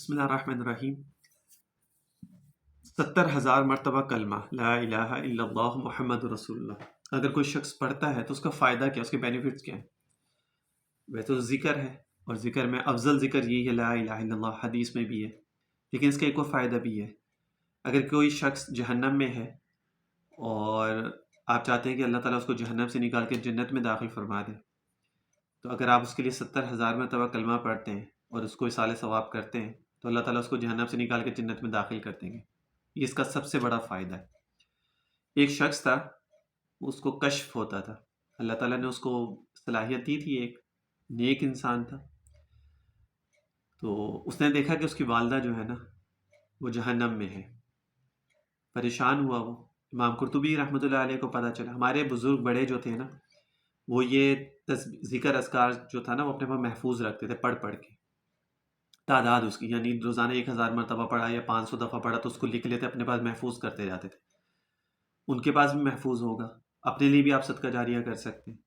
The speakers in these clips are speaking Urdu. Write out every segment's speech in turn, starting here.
بسم اللہ الرحمن الرحیم 70,000 مرتبہ کلمہ لا الہ الا اللہ محمد رسول اللہ اگر کوئی شخص پڑھتا ہے تو اس کا فائدہ کیا، اس کے بینیفٹس کیا ہیں؟ ویسے تو ذکر ہے، اور ذکر میں افضل ذکر یہی ہے لا الہ الا اللہ، حدیث میں بھی ہے، لیکن اس کا ایک اور فائدہ بھی ہے۔ اگر کوئی شخص جہنم میں ہے اور آپ چاہتے ہیں کہ اللہ تعالیٰ اس کو جہنم سے نکال کے جنت میں داخل فرما دے، تو اگر آپ اس کے لیے 70,000 مرتبہ کلمہ پڑھتے ہیں اور اس کو اصال ثواب کرتے ہیں تو اللہ تعالیٰ اس کو جہنم سے نکال کے جنت میں داخل کر دیں گے۔ یہ اس کا سب سے بڑا فائدہ ہے۔ ایک شخص تھا، اس کو کشف ہوتا تھا، اللہ تعالیٰ نے اس کو صلاحیت دی تھی، ایک نیک انسان تھا، تو اس نے دیکھا کہ اس کی والدہ جو ہے نا وہ جہنم میں ہے۔ پریشان ہوا وہ، امام قرطبی رحمۃ اللہ علیہ کو پتہ چلا۔ ہمارے بزرگ بڑے جو تھے نا وہ یہ ذکر اذکار جو تھا نا وہ اپنے پاس محفوظ رکھتے تھے، پڑھ پڑھ کے تعداد اس کی، یعنی روزانہ 1,000 مرتبہ پڑھا یا 500 دفعہ پڑھا تو اس کو لکھ لیتے، اپنے پاس محفوظ کرتے جاتے تھے۔ ان کے پاس بھی محفوظ ہوگا، اپنے لیے بھی آپ صدقہ جاریہ کر سکتے ہیں،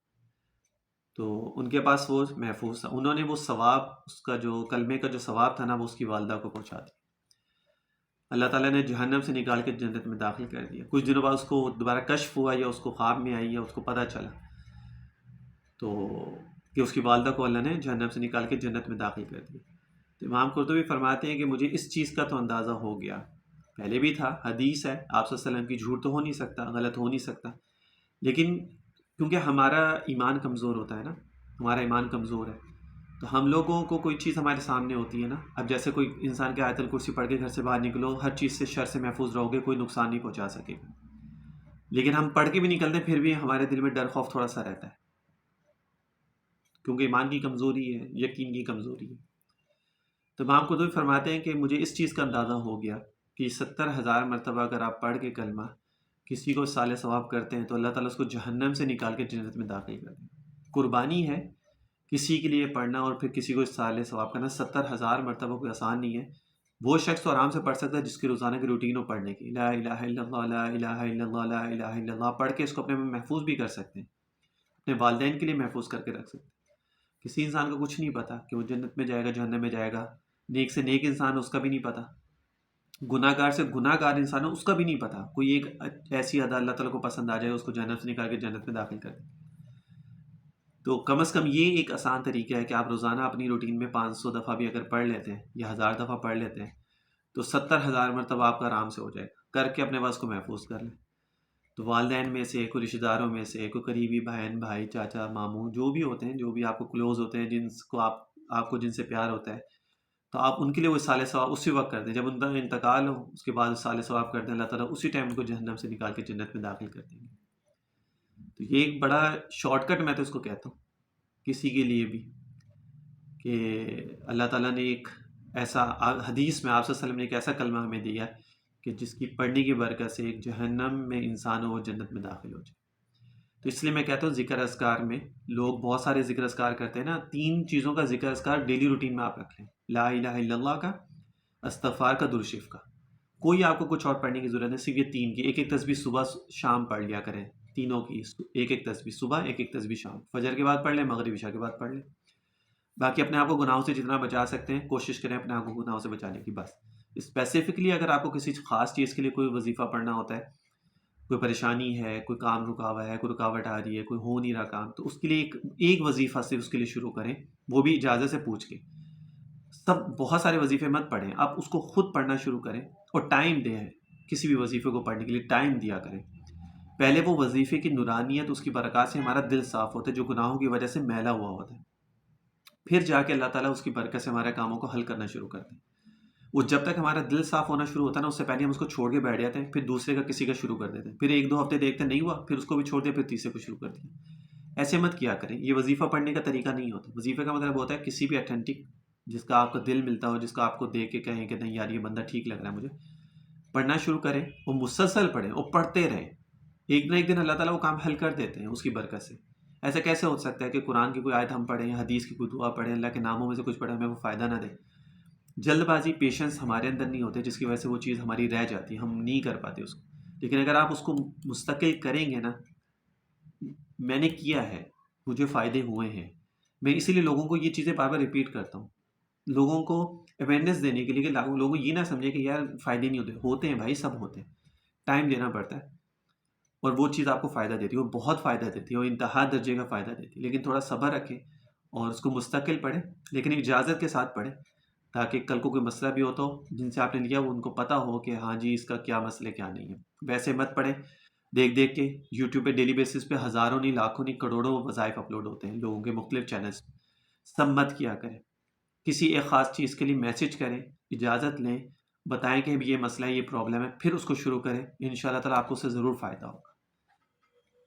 تو ان کے پاس وہ محفوظ تھا۔ انہوں نے وہ ثواب، اس کا جو کلمے کا جو ثواب تھا نا وہ اس کی والدہ کو پہنچا دیا۔ اللہ تعالیٰ نے جہنم سے نکال کے جنت میں داخل کر دیا۔ کچھ دنوں بعد اس کو دوبارہ کشف ہوا، یا اس کو خواب میں آئی، یا اس کو پتہ چلا تو کہ اس کی والدہ کو اللہ نے جہنم سے نکال کے جنت میں داخل کر دیا۔ تو امام قرطبی فرماتے ہیں کہ مجھے اس چیز کا تو اندازہ ہو گیا، پہلے بھی تھا، حدیث ہے، آپ صلی اللہ علیہ وسلم کی، جھوٹ تو ہو نہیں سکتا، غلط ہو نہیں سکتا، لیکن کیونکہ ہمارا ایمان کمزور ہوتا ہے نا، ہمارا ایمان کمزور ہے، تو ہم لوگوں کو کوئی چیز ہمارے سامنے ہوتی ہے نا، اب جیسے کوئی انسان کے آیت الکرسی پڑھ کے گھر سے باہر نکلو، ہر چیز سے شر سے محفوظ رہو گے، کوئی نقصان نہیں پہنچا سکے گا، لیکن ہم پڑھ کے بھی نکلتے ہیں پھر بھی ہمارے دل میں ڈر خوف تھوڑا سا رہتا ہے، کیونکہ ایمان کی کمزوری ہے، یقین کی کمزوری ہے۔ تو امام قرطبی فرماتے ہیں کہ مجھے اس چیز کا اندازہ ہو گیا کہ 70,000 مرتبہ اگر آپ پڑھ کے کلمہ کسی کو صالح ثواب کرتے ہیں تو اللہ تعالیٰ اس کو جہنم سے نکال کے جنت میں داخل کر دیں۔ قربانی ہے کسی کے لیے پڑھنا اور پھر کسی کو صالح ثواب کرنا، 70,000 مرتبہ کوئی آسان نہیں ہے۔ وہ شخص تو آرام سے پڑھ سکتا ہے جس کی روزانہ کی روٹین ہو پڑھنے کی، لا الہ الا اللہ لا الہ الا اللہ لا الہ الا اللہ، پڑھ کے اس کو اپنے میں محفوظ بھی کر سکتے ہیں، اپنے والدین کے لیے محفوظ کر کے رکھ سکتے ہیں۔ کسی انسان کو کچھ نہیں پتا کہ وہ جنت میں جائے گا جہنم میں جائے گا، نیک سے نیک انسان اس کا بھی نہیں پتا، گناہ گار سے گناہ گار انسان ہے اس کا بھی نہیں پتا، کوئی ایک ایسی ادا اللہ تعالیٰ کو پسند آ جائے اس کو جہنم سے نکال کے جنت میں داخل کر دے۔ تو کم از کم یہ ایک آسان طریقہ ہے کہ آپ روزانہ اپنی روٹین میں 500 دفعہ بھی اگر پڑھ لیتے ہیں یا 1000 دفعہ پڑھ لیتے ہیں تو 70,000 مرتبہ آپ کا آرام سے ہو جائے گا، کر کے اپنے پاس کو محفوظ کر لیں۔ تو والدین میں سے، کوئی رشتہ داروں میں سے، کوئی قریبی بہن بھائی چاچا ماموں جو بھی ہوتے ہیں، جو بھی آپ کو کلوز ہوتے ہیں، جن کو آپ کو جن سے پیار ہوتا ہے، تو آپ ان کے لیے وہ صالح ثواب اسی وقت کر دیں، جب ان کا انتقال ہو اس کے بعد صالح ثواب کر دیں، اللہ تعالیٰ اسی ٹائم ان کو جہنم سے نکال کے جنت میں داخل کر دیں گے۔ تو یہ ایک بڑا شارٹ کٹ میں تو اس کو کہتا ہوں کسی کے لیے بھی، کہ اللہ تعالیٰ نے ایک ایسا حدیث میں آپ صلی اللہ علیہ وسلم نے ایک ایسا کلمہ ہمیں دیا کہ جس کی پڑھنے کی برکت سے ایک جہنم میں انسان ہو وہ جنت میں داخل ہو جائے۔ تو اس لیے میں کہتا ہوں ذکر اذکار میں لوگ بہت سارے ذکر اذکار کرتے ہیں نا، 3 چیزوں کا ذکر اذکار ڈیلی روٹین میں آپ رکھ لیں، لا الہ الا اللہ کا، استغفار کا، درود شریف کا، کوئی آپ کو کچھ اور پڑھنے کی ضرورت نہیں، صرف یہ 3 کی ایک ایک تسبیح صبح شام پڑھ لیا کریں، تینوں کی ایک ایک تسبیح صبح، ایک ایک تسبیح شام، فجر کے بعد پڑھ لیں، مغرب عشاء کے بعد پڑھ لیں۔ باقی اپنے آپ کو گناہوں سے جتنا بچا سکتے ہیں کوشش کریں اپنے آپ کو گناہوں سے بچانے کی، بس۔ اسپیسیفکلی اگر آپ کو کسی خاص چیز کے لیے کوئی وظیفہ پڑھنا ہوتا ہے، کوئی پریشانی ہے، کوئی کام رکا ہوا ہے، کوئی رکاوٹ آ رہی ہے، کوئی ہو نہیں رہا کام، تو اس کے لیے ایک وظیفہ صرف اس کے لیے شروع کریں، وہ بھی اجازت سے پوچھ کے۔ بہت سارے وظیفے مت پڑھیں، آپ اس کو خود پڑھنا شروع کریں اور ٹائم دیں، کسی بھی وظیفے کو پڑھنے کے لیے ٹائم دیا کریں۔ پہلے وہ وظیفے کی نورانیت، اس کی برکات سے ہمارا دل صاف ہوتا ہے جو گناہوں کی وجہ سے میلا ہوا ہوتا ہے، پھر جا کے اللہ تعالیٰ اس کی برکت سے ہمارے کاموں کو حل کرنا شروع کرتے ہیں۔ وہ جب تک ہمارا دل صاف ہونا شروع ہوتا ہے نا، اس سے پہلے ہم اس کو چھوڑ کے بیٹھ جاتے ہیں، پھر دوسرے کا کسی کا شروع کر دیتے ہیں، پھر 1-2 ہفتے دیکھتے نہیں ہوا، پھر اس کو بھی چھوڑ دیا، پھر تیسرے کو شروع کر دیا۔ ایسے مت کیا کریں، یہ وظیفہ پڑھنے کا طریقہ نہیں ہوتا۔ وظیفے کا مطلب ہوتا ہے کسی بھی اتھینٹک، جس کا آپ کا دل ملتا ہو، جس کا آپ کو دیکھ کے کہیں کہ نہیں یار یہ بندہ ٹھیک لگ رہا ہے مجھے، پڑھنا شروع کریں اور مسلسل پڑھیں اور پڑھتے رہیں، ایک نہ ایک دن اللہ تعالیٰ وہ کام حل کر دیتے ہیں اس کی برکت سے۔ ایسا کیسے ہو سکتا ہے کہ قرآن کی کوئی آیت ہم پڑھیں، حدیث کی کوئی دعا پڑھیں، اللہ کے ناموں میں سے کچھ پڑھیں، ہمیں وہ فائدہ نہ دے؟ جلد بازی، پیشنس ہمارے اندر نہیں ہوتے، جس کی وجہ سے وہ چیز ہماری رہ جاتی ہے، ہم نہیں کر پاتے اس کو۔ لیکن اگر آپ اس کو مستقل کریں گے نا، میں نے کیا ہے، مجھے فائدے ہوئے ہیں، میں اسی لیے لوگوں کو یہ چیزیں بار بار ریپیٹ کرتا ہوں لوگوں کو اویئرنیس دینے کے لیے کہ لوگوں کو یہ نہ سمجھے کہ یار فائدے نہیں ہوتے ہیں بھائی، سب ہوتے ہیں، ٹائم دینا پڑتا ہے، اور وہ چیز آپ کو فائدہ دیتی ہے، وہ بہت فائدہ دیتی ہے، وہ انتہا درجے کا فائدہ دیتی ہے، لیکن تھوڑا صبر رکھیں اور اس کو مستقل پڑھیں، لیکن اجازت کے ساتھ پڑھیں، تاکہ کل کو کوئی مسئلہ بھی ہوتا ہو جن سے آپ نے لیا وہ ان کو پتہ ہو کہ ہاں جی اس کا کیا مسئلہ کیا نہیں ہے۔ ویسے مت پڑھیں دیکھ دیکھ کے، یوٹیوب پہ ڈیلی بیسس پہ ہزاروں نہیں، لاکھوں نہیں، کروڑوں وظائف اپلوڈ ہوتے ہیں لوگوں کے مختلف چینلز، سب مت کیا کریں۔ کسی ایک خاص چیز کے لیے میسج کریں، اجازت لیں، بتائیں کہ یہ مسئلہ ہے، یہ پرابلم ہے، پھر اس کو شروع کریں، ان شاء اللہ تعالیٰ آپ کو اس سے ضرور فائدہ ہوگا۔